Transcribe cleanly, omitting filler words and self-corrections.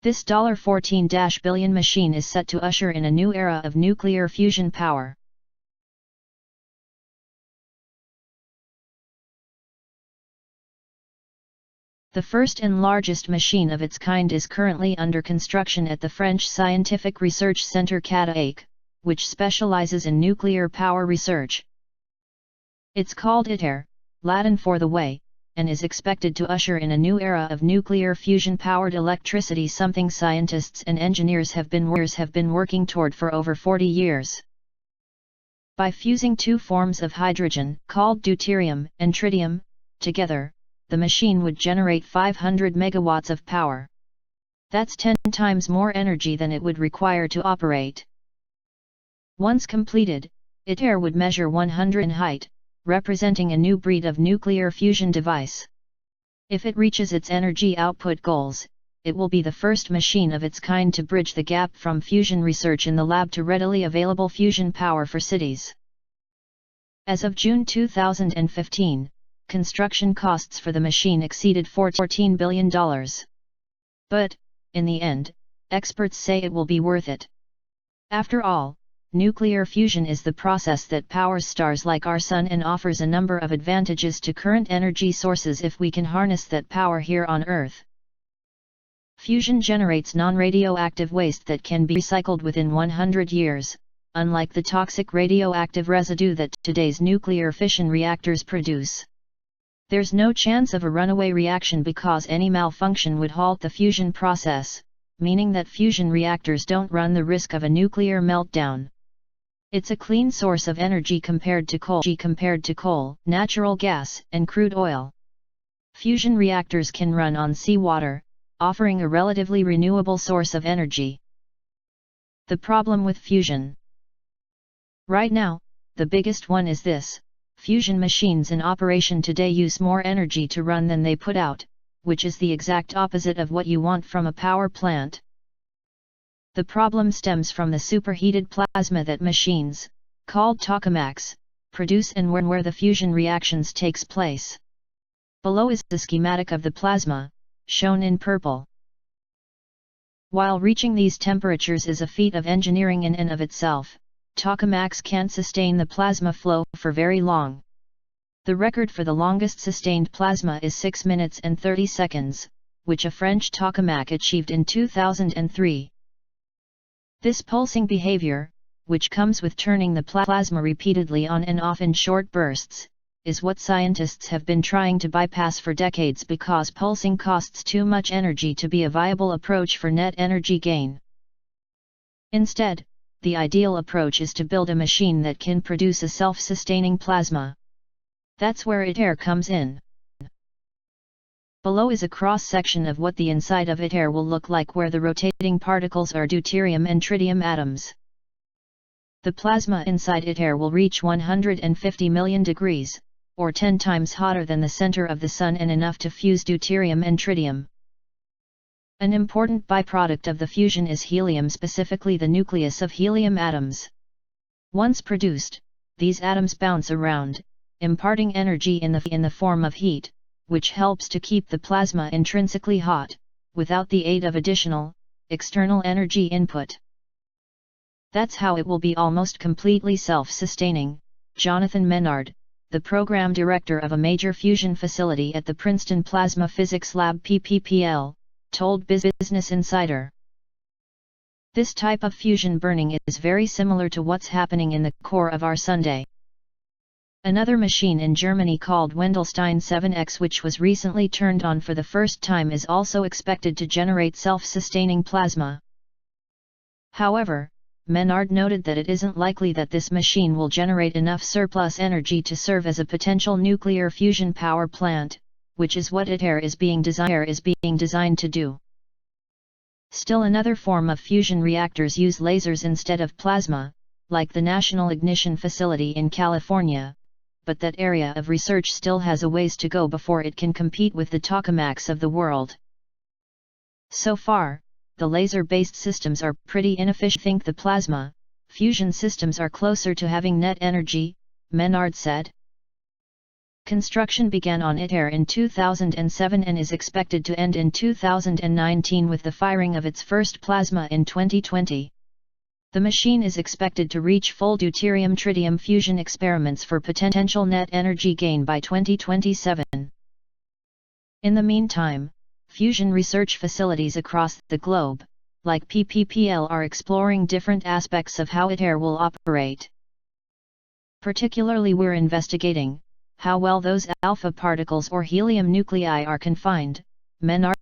This $14 billion machine is set to usher in a new era of nuclear fusion power. The first and largest machine of its kind is currently under construction at the French Scientific Research Centre Cadaic, which specializes in nuclear power research. It's called ITER, Latin for the way, and is expected to usher in a new era of nuclear fusion-powered electricity, something scientists and engineers have been working toward for over 40 years. By fusing two forms of hydrogen, called deuterium and tritium, together, the machine would generate 500 megawatts of power. That's 10 times more energy than it would require to operate. Once completed, ITER would measure 100 in height, representing a new breed of nuclear fusion device. If it reaches its energy output goals, it will be the first machine of its kind to bridge the gap from fusion research in the lab to readily available fusion power for cities. As of June 2015, construction costs for the machine exceeded $14 billion. But, in the end, experts say it will be worth it. After all, nuclear fusion is the process that powers stars like our Sun and offers a number of advantages to current energy sources if we can harness that power here on Earth. Fusion generates non-radioactive waste that can be recycled within 100 years, unlike the toxic radioactive residue that today's nuclear fission reactors produce. There's no chance of a runaway reaction because any malfunction would halt the fusion process, meaning that fusion reactors don't run the risk of a nuclear meltdown. It's a clean source of energy compared to coal, natural gas, and crude oil. Fusion reactors can run on seawater, offering a relatively renewable source of energy. The problem with fusion. Right now, the biggest one is this: fusion machines in operation today use more energy to run than they put out, which is the exact opposite of what you want from a power plant. The problem stems from the superheated plasma that machines, called tokamaks, produce and where the fusion reactions takes place. Below is the schematic of the plasma, shown in purple. While reaching these temperatures is a feat of engineering in and of itself, tokamaks can't sustain the plasma flow for very long. The record for the longest sustained plasma is 6 minutes and 30 seconds, which a French tokamak achieved in 2003. This pulsing behavior, which comes with turning the plasma repeatedly on and off in short bursts, is what scientists have been trying to bypass for decades because pulsing costs too much energy to be a viable approach for net energy gain. Instead, the ideal approach is to build a machine that can produce a self-sustaining plasma. That's where ITER comes in. Below is a cross-section of what the inside of ITER will look like, where the rotating particles are deuterium and tritium atoms. The plasma inside ITER will reach 150 million degrees, or 10 times hotter than the center of the Sun, and enough to fuse deuterium and tritium. An important byproduct of the fusion is helium, specifically the nucleus of helium atoms. Once produced, these atoms bounce around, imparting energy in the form of heat, which helps to keep the plasma intrinsically hot, without the aid of additional, external energy input. That's how it will be almost completely self-sustaining, Jonathan Menard, the program director of a major fusion facility at the Princeton Plasma Physics Lab PPPL, told Business Insider. This type of fusion burning is very similar to what's happening in the core of our Sun. Another machine in Germany called Wendelstein 7X, which was recently turned on for the first time, is also expected to generate self-sustaining plasma. However, Menard noted that it isn't likely that this machine will generate enough surplus energy to serve as a potential nuclear fusion power plant, which is what ITER is being designed to do. Still, another form of fusion reactors use lasers instead of plasma, like the National Ignition Facility in California, but that area of research still has a ways to go before it can compete with the tokamaks of the world. So far, the laser-based systems are pretty inefficient. Think the plasma fusion systems are closer to having net energy, Menard said. Construction began on ITER in 2007 and is expected to end in 2019 with the firing of its first plasma in 2020. The machine is expected to reach full deuterium-tritium fusion experiments for potential net energy gain by 2027. In the meantime, fusion research facilities across the globe, like PPPL, are exploring different aspects of how ITER will operate. Particularly, we're investigating how well those alpha particles or helium nuclei are confined, MEN